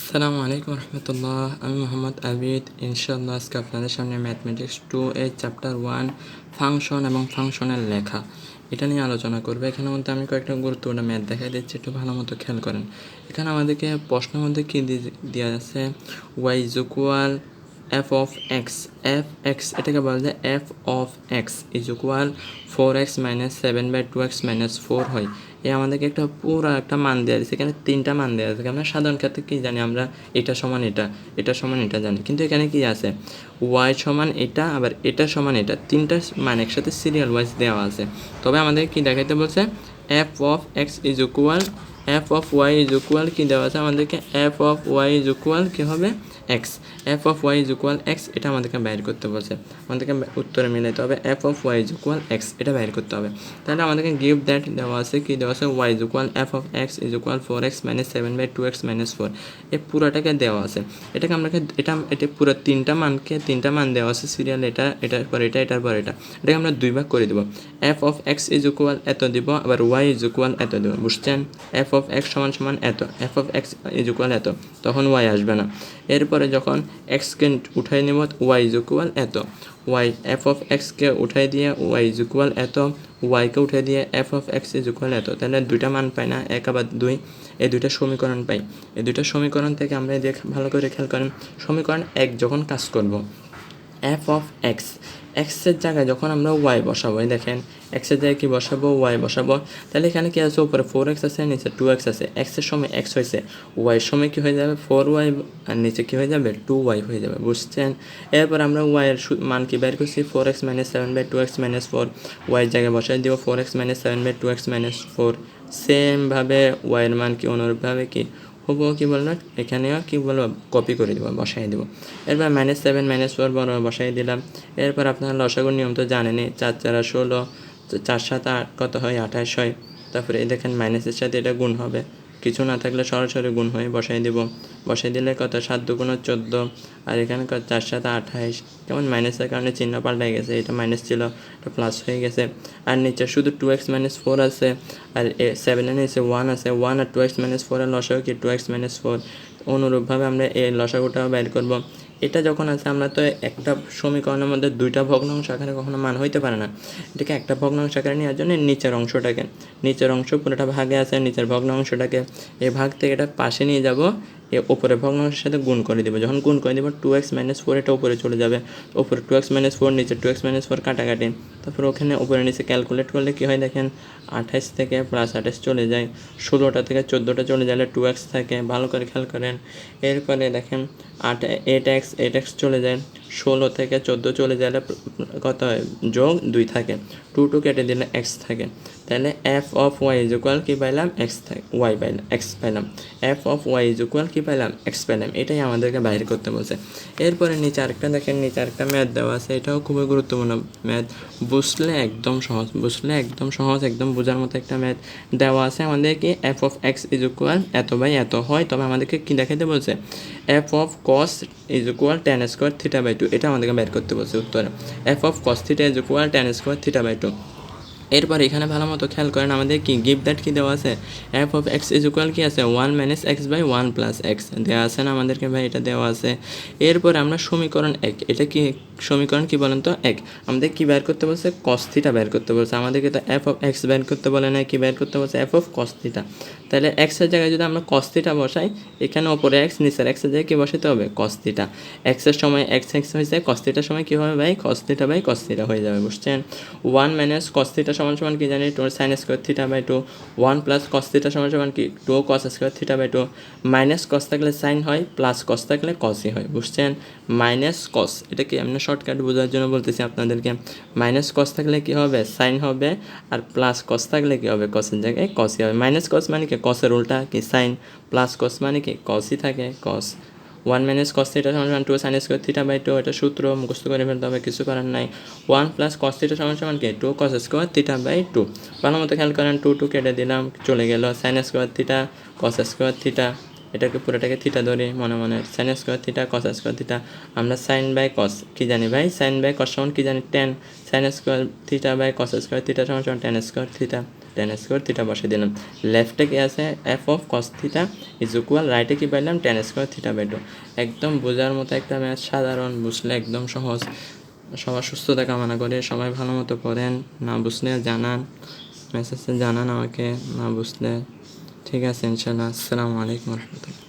আসসালামু আলাইকুম রহমতুল্লাহ। আমি মোহাম্মদ আবিদ। ইনশাআল্লাহ আজকে আপনাদের সামনে ম্যাথমেটিক্স 2 এর চ্যাপ্টার 1 ফাংশন এবং ফাংশনের লেখা এটা নিয়ে আলোচনা করবো। এখানের মধ্যে আমি কয়েকটা গুরুত্বপূর্ণ ম্যাথ দেখাই দিচ্ছি, একটু ভালো মতো খেয়াল করেন। এখানে আমাদেরকে প্রশ্নের মধ্যে কী দেওয়া আছে, y is equal f of x. এটাকে বলা যায় f of x is equal 4x minus 7/2x minus 4 হয়। আমাদেরকে একটা পুরো একটা মান দেওয়া আছে, এখানে তিনটা মান দেওয়া আছে। আমরা সাধারণ ক্ষেত্রে কী জানি, আমরা এটা সমান এটা সমান এটা জানি, কিন্তু এখানে কি আছে, ওয়াই সমান এটা, আবার এটা সমান এটা, তিনটা মান একসাথে সিরিয়াল ওয়াইজ দেওয়া আছে। তবে আমাদের কি দেখাইতে বলছে, f of x is equal f of y is equal কী দেওয়া আছে আমাদেরকে, f of y is equal কী হবে, x. F of y is equal x, এটা আমাদেরকে বাইর করতে বলছে। আমাদেরকে উত্তরে মিলাইতে হবে f of y is equal x, এটা বাইর করতে হবে। তাহলে আমাদেরকে গিভ দ্যাট দেওয়া আছে, কি দেওয়া আছে, y is equal f of x is equal 4x minus 7/2x minus 4। এই পুরোটাকে দেওয়া আছে। এটাকে আমরা এটা পুরো তিনটা মান দেওয়া আছে সিরিয়াল, এটার পর এটার পর এটাকে আমরা দুই ভাগ করে দেবো। F of x is equal এত দিব, আবার ওয়াই ইজ ইকুয়াল এত দেবো, বুঝছেন। এফ অফ এক্স সমান সমান এত, F of x is equal এত, তখন ওয়াই আসবে না। এরপরে যখন এক্সকে উঠাই নেব, ওয়াই ইজ ইকুয়াল এত, ওয়াই এফ অফ এক্সকে উঠাই দিয়ে ওয়াই ইজ ইকুয়াল এত, ওয়াইকে উঠে দিয়ে F of x is equal এত। তাহলে দুইটা মান পাই না, এক আবার দুই, এই দুইটা সমীকরণ পাই। এই দুইটা সমীকরণ থেকে আমরা ভালো করে খেয়াল করেন, সমীকরণ এক যখন কাজ করব, এফ অফ এক্সের জায়গায় যখন আমরা ওয়াই বসাবো, দেখেন এক্সের জায়গায় কী বসাবো, ওয়াই বসাবো। তাহলে এখানে কী আছে, উপরে 4x আছে, নিচে 2x আছে। এক্সের সময় এক্স হয়েছে, ওয়াইয়ের সময় কী হয়ে যাবে 4y, আর নিচে কী হয়ে যাবে 2y হয়ে যাবে, বুঝছেন। এরপর আমরা ওয়াইয়ের মান কি বের করছি, 4x মাইনাস 7/2x মাইনাস 4, ওয়াইয়ের জায়গায় বসাই দিব 4x মাইনাস 7/2x মাইনাস 4। সেমভাবে ওয়াইয়ের মান কি অনুরূপভাবে কি হবো, কী বললো, এখানেও কী বলবো, কপি করে দেবো, বসাই দেবো। এরপর -7 -4 বরাবর বসাই দিলাম। এরপর আপনারা লসাগুর নিয়ম তো জানেনই, 4 4 16, 4 7 8 কত হয়, 28 হয়। তারপরে দেখেন মাইনাসের সাথে এটা গুণ হবে, কিছু না থাকলে সরাসরি গুণ হয়ে বসাই দেবো। বসাই দিলে কত, 7 2 14, আর এখানে 4 7 28। যেমন মাইনাসের কারণে চিহ্ন পাল্টাই গেছে, এটা মাইনাস ছিল, এটা প্লাস হয়ে গেছে। আর নিচে শুধু 2x - 4 আছে, আর 7 এর নিচে 1 আছে, 1 আর 2x - 4 এর লসাগু কি 2x - 4। অনুরূপভাবে আমরা এই লসাগুটাও বের করব। এটা যখন আছে, আমরা তো একটা সমীকরণের মধ্যে দুইটা ভগ্নাংশ আকারে কখনো মান হইতে পারে না। এটাকে একটা ভগ্নাংশ আকারে নেওয়ার জন্য নিচের অংশ পুরোটা ভাগে আছে, নিচের ভগ্নাংশটাকে এই ভাগ থেকে এটা পাশে নিয়ে যাব, এ উপরে ভগ্নাংশের সাথে গুণ করে দেবো। যখন গুণ করে দেবো 2x - 4 এটা উপরে চলে যাবে, উপরে 2x - 4, নিচে 2x - 4 কাটাকাটি। তারপর ওখানে উপরে নিচে ক্যালকুলেট করলে কী হয় দেখেন, 28 থেকে +28 চলে যায়, 16টা থেকে 14টা চলে গেলে 2x থাকে, ভালো করে খেয়াল করেন। এরপরে দেখেন 8x চলে যায়, 16 থেকে 14 চলে গেলে কত হয়, যোগ 2 থাকে, 2 কেটে দিলে x থাকে। তাহলে f of y is equal কী পাইলাম, এক্স পাইলাম। F of y is equal কী পাইলাম, এক্স পাইলাম। এটাই আমাদেরকে বাইর করতে বলছে। এরপরে নিচে আরেকটা দেখেন, নিচে আরেকটা ম্যাথ দেওয়া আছে, এটাও খুবই গুরুত্বপূর্ণ ম্যাথ, বুঝলে একদম সহজ, একদম বোঝার মতো একটা ম্যাথ দেওয়া আছে। আমাদেরকে f of x is equal এত বাই এত হয়, তবে আমাদেরকে কী দেখাইতে বলছে, f of cos is equal tan square θ/2, এটা আমাদেরকে বের করতে বলছে উত্তরে। F of cos theta is equal tan square θ/2। এরপর এখানে ভালো মতো খেয়াল করেন, আমাদের কি গিভ দ্যাট কি দেওয়া আছে, f of x is equal কি আছে, 1 - x/1 + x দেওয়া আছে না আমাদেরকে, ভাই এটা দেওয়া আছে। এরপর আমরা সমীকরণ এক, এটা কি সমীকরণ কি বলেন তো, এক। আমাদের কি বের করতে বলছে, cos θ বের করতে বলছে। আমাদেরকে তো এফ অফ এক্স বের করতে বলে না, কি বের করতে বলছে, এফ অফ cos θ। তাহলে এক্সের জায়গায় যদি আমরা cos θ বসাই, এখানে ওপরে এক্স, নিচের এক্সের জায়গায় কী বসাতে হবে, cos θ। এক্সের সময় এক্স হয়ে যায়, cos θ সময় কী হবে ভাই, cos θ/cos θ হয়ে যাবে, বুঝছেন। 1 - cos θ সমান কি জানি, 2 sin স্কোয়ার θ/2। 1 + cos θ সমান কি 2 cos স্কোয়ার θ/2। মাইনাস cos থাকলে সাইন হয়, প্লাস cos থাকলে cosই হয়, বুঝছেন। মাইনাস cos, এটা কি আমি শর্টকাট বোঝার জন্য বলতেছি আপনাদেরকে। মাইনাস cos থাকলে কি হবে, সাইন হবে, আর প্লাস cos থাকলে কি হবে, cosের জায়গায় cosই হবে। মাইনাস cos মানে কি, cosের উল্টা কি সাইন, প্লাস cos মানে কি cosই থাকে, cos। 1 - cos θ সমান 2 sin স্কোয়ার θ/2, এটা সূত্র মুখস্থ করে ফেলতে হবে, কিছু করার নাই। 1 + cos θ সমান কি 2 cos স্কোয়ার θ/2। ভালো মতো খেয়াল করেন, 2 কেটে দিলাম, চলে গেল sin স্কোয়ার θ cos স্কোয়ার θ, এটাকে পুরোটাকে থিটা ধরি মনে মনে, sin স্কোয়ার θ cos স্কোয়ার θ। আমরা sin/cos কি জানি ভাই, sin/cos সমান কি জানি tan, sin square θ/cos square θ সমান tan square θ। Tan square theta বসে দিলাম। লেফটে কি আছে, f of cos theta is equal, রাইটে কি পাইলাম, tan square theta by two. একদম বোঝার মতো একটা ম্যাথ, সাধারণ, বুঝলে একদম সহজ। সবার সুস্থতা কামনা করে, সবাই ভালো মতো পড়েন, না বুঝলে জানান, মেসেজে জানান আমাকে, না বুঝলে। ঠিক আছে ইনশাল্লাহ। আসসালামু আলাইকুম রহমতুল্লাহ।